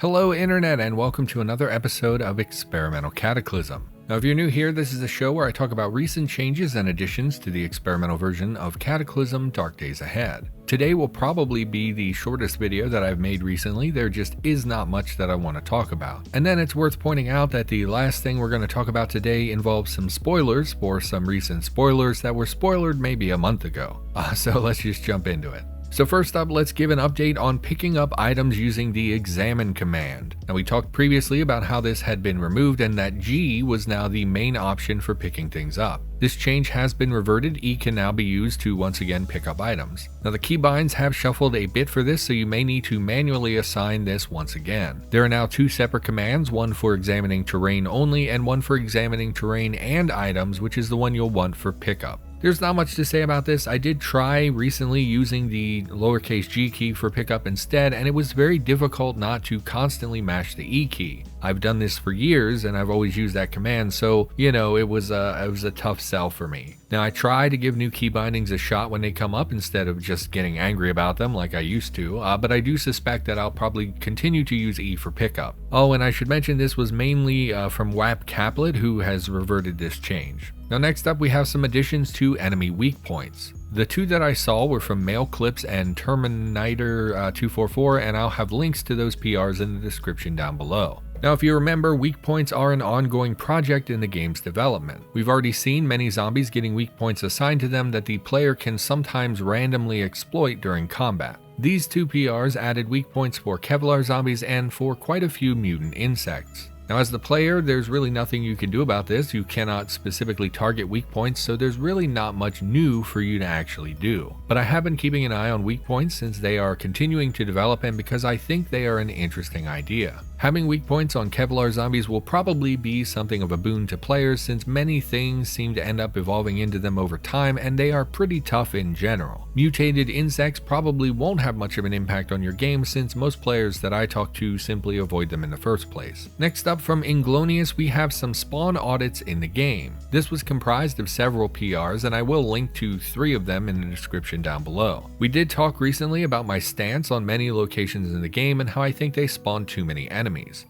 Hello Internet, and welcome to another episode of Experimental Cataclysm. Now if you're new here, this is a show where I talk about recent changes and additions to the experimental version of Cataclysm Dark Days Ahead. Today will probably be the shortest video that I've made recently. There just is not much that I want to talk about. And then it's worth pointing out that the last thing we're going to talk about today involves some spoilers for some recent spoilers that were spoilered maybe a month ago. So let's just jump into it. So first up, let's give an update on picking up items using the examine command. Now we talked previously about how this had been removed and that G was now the main option for picking things up. This change has been reverted. E can now be used to once again pick up items. Now the keybinds have shuffled a bit for this, so you may need to manually assign this once again. There are now two separate commands, one for examining terrain only and one for examining terrain and items, which is the one you'll want for pickup. There's not much to say about this. I did try recently using the lowercase g key for pickup instead, and it was very difficult not to constantly mash the E key. I've done this for years and I've always used that command, so it was a tough sell for me. Now I try to give new key bindings a shot when they come up instead of just getting angry about them like I used to, but I do suspect that I'll probably continue to use E for pickup. Oh, and I should mention this was mainly from WAP Caplet, who has reverted this change. Now next up we have some additions to enemy weak points. The two that I saw were from Mail Clips and Terminator 244, and I'll have links to those PRs in the description down below. Now if you remember, weak points are an ongoing project in the game's development. We've already seen many zombies getting weak points assigned to them that the player can sometimes randomly exploit during combat. These two PRs added weak points for Kevlar zombies and for quite a few mutant insects. Now as the player, there's really nothing you can do about this. You cannot specifically target weak points, so there's really not much new for you to actually do. But I have been keeping an eye on weak points since they are continuing to develop and because I think they are an interesting idea. Having weak points on Kevlar zombies will probably be something of a boon to players since many things seem to end up evolving into them over time and they are pretty tough in general. Mutated insects probably won't have much of an impact on your game since most players that I talk to simply avoid them in the first place. Next up from Inglonious, we have some spawn audits in the game. This was comprised of several PRs and I will link to 3 of them in the description down below. We did talk recently about my stance on many locations in the game and how I think they spawn too many enemies.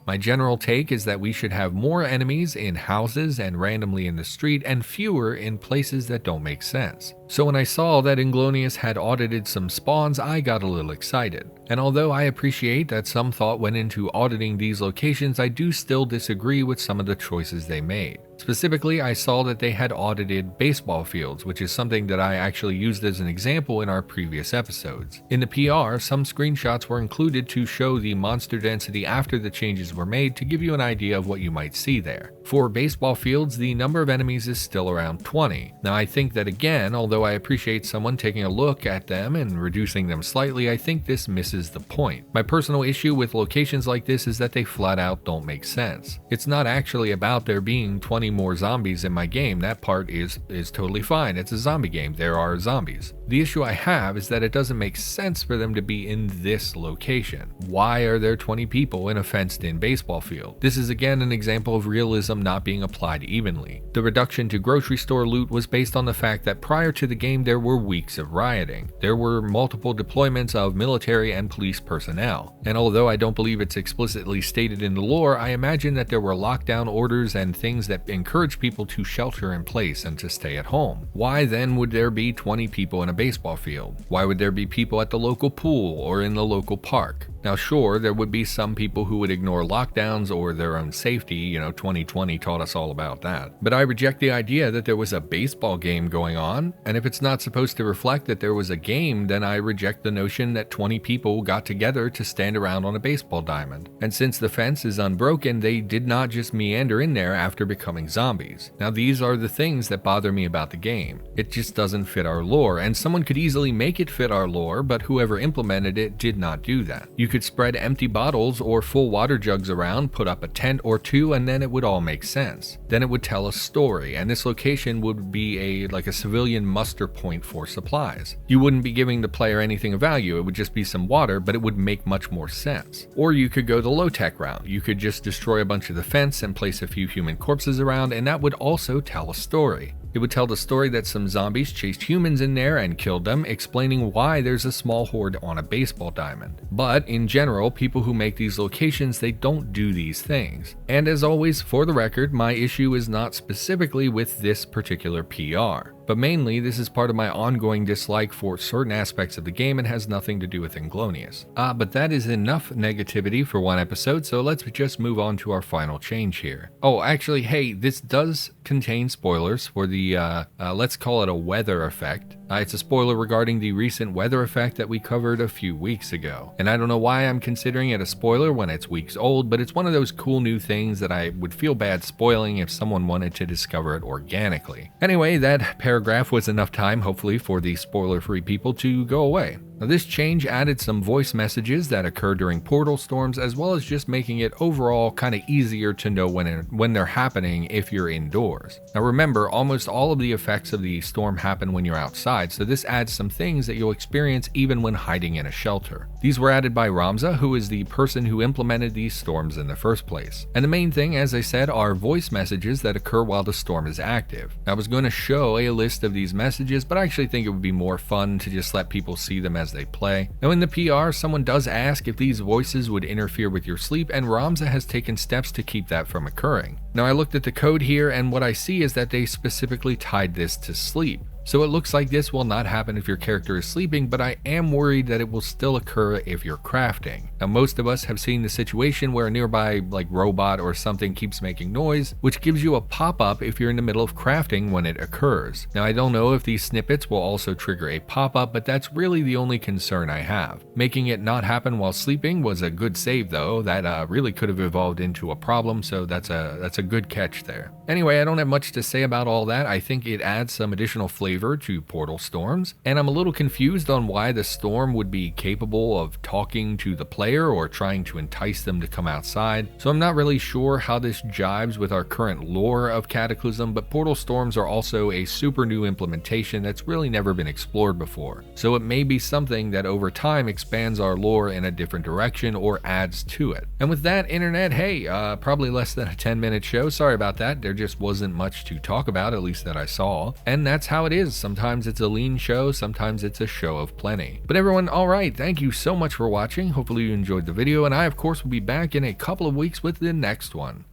My general take is that we should have more enemies in houses and randomly in the street and fewer in places that don't make sense. So when I saw that Inglonious had audited some spawns, I got a little excited. And although I appreciate that some thought went into auditing these locations, I do still disagree with some of the choices they made. Specifically, I saw that they had audited baseball fields, which is something that I actually used as an example in our previous episodes. In the PR, some screenshots were included to show the monster density after the changes were made to give you an idea of what you might see there. For baseball fields, the number of enemies is still around 20. Now I think that again, although I appreciate someone taking a look at them and reducing them slightly, I think this misses the point. My personal issue with locations like this is that they flat out don't make sense. It's not actually about there being 20 more zombies in my game. That part is totally fine. It's a zombie game. There are zombies. The issue I have is that it doesn't make sense for them to be in this location. Why are there 20 people in a fenced-in baseball field? This is again an example of realism not being applied evenly. The reduction to grocery store loot was based on the fact that prior to the game there were weeks of rioting. There were multiple deployments of military and police personnel. And although I don't believe it's explicitly stated in the lore, I imagine that there were lockdown orders and things that encourage people to shelter in place and to stay at home. Why then would there be 20 people in a baseball field? Why would there be people at the local pool or in the local park? Now sure, there would be some people who would ignore lockdowns or their own safety, 2020 taught us all about that. But I reject the idea that there was a baseball game going on, and if it's not supposed to reflect that there was a game, then I reject the notion that 20 people got together to stand around on a baseball diamond. And since the fence is unbroken, they did not just meander in there after becoming zombies. Now these are the things that bother me about the game. It just doesn't fit our lore, and someone could easily make it fit our lore, but whoever implemented it did not do that. You could spread empty bottles or full water jugs around, put up a tent or two, and then it would all make sense. Then it would tell a story, and this location would be like a civilian muster point for supplies. You wouldn't be giving the player anything of value, it would just be some water, but it would make much more sense. Or you could go the low-tech route. You could just destroy a bunch of the fence and place a few human corpses around, and that would also tell a story. It would tell the story that some zombies chased humans in there and killed them, explaining why there's a small horde on a baseball diamond. But in general, people who make these locations, they don't do these things. And as always, for the record, my issue is not specifically with this particular PR. But mainly, this is part of my ongoing dislike for certain aspects of the game and has nothing to do with Inglonious. But that is enough negativity for one episode, so let's just move on to our final change here. Oh, actually, hey, this does contain spoilers for the, let's call it a weather effect. It's a spoiler regarding the recent weather effect that we covered a few weeks ago. And I don't know why I'm considering it a spoiler when it's weeks old, but it's one of those cool new things that I would feel bad spoiling if someone wanted to discover it organically. Anyway, that paragraph was enough time, hopefully, for the spoiler-free people to go away. Now, this change added some voice messages that occur during portal storms, as well as just making it overall kind of easier to know when they're happening if you're indoors. Now remember, almost all of the effects of the storm happen when you're outside, so this adds some things that you'll experience even when hiding in a shelter. These were added by Ramza, who is the person who implemented these storms in the first place. And the main thing, as I said, are voice messages that occur while the storm is active. I was going to show a list of these messages, but I actually think it would be more fun to just let people see them as they play. Now in the PR, someone does ask if these voices would interfere with your sleep, and Ramza has taken steps to keep that from occurring. Now I looked at the code here, and what I see is that they specifically tied this to sleep. So it looks like this will not happen if your character is sleeping, but I am worried that it will still occur if you're crafting. Now most of us have seen the situation where a nearby robot or something keeps making noise, which gives you a pop-up if you're in the middle of crafting when it occurs. Now I don't know if these snippets will also trigger a pop-up, but that's really the only concern I have. Making it not happen while sleeping was a good save though. That really could have evolved into a problem, so that's a good catch there. Anyway, I don't have much to say about all that. I think it adds some additional flavor to portal storms, and I'm a little confused on why the storm would be capable of talking to the player or trying to entice them to come outside, so I'm not really sure how this jives with our current lore of Cataclysm, but portal storms are also a super new implementation that's really never been explored before, so it may be something that over time expands our lore in a different direction or adds to it. And with that, internet, hey, probably less than a 10-minute show, sorry about that, there just wasn't much to talk about, at least that I saw, and that's how it is. Sometimes it's a lean show, sometimes it's a show of plenty. But everyone, alright, thank you so much for watching. Hopefully you enjoyed the video, and I of course will be back in a couple of weeks with the next one.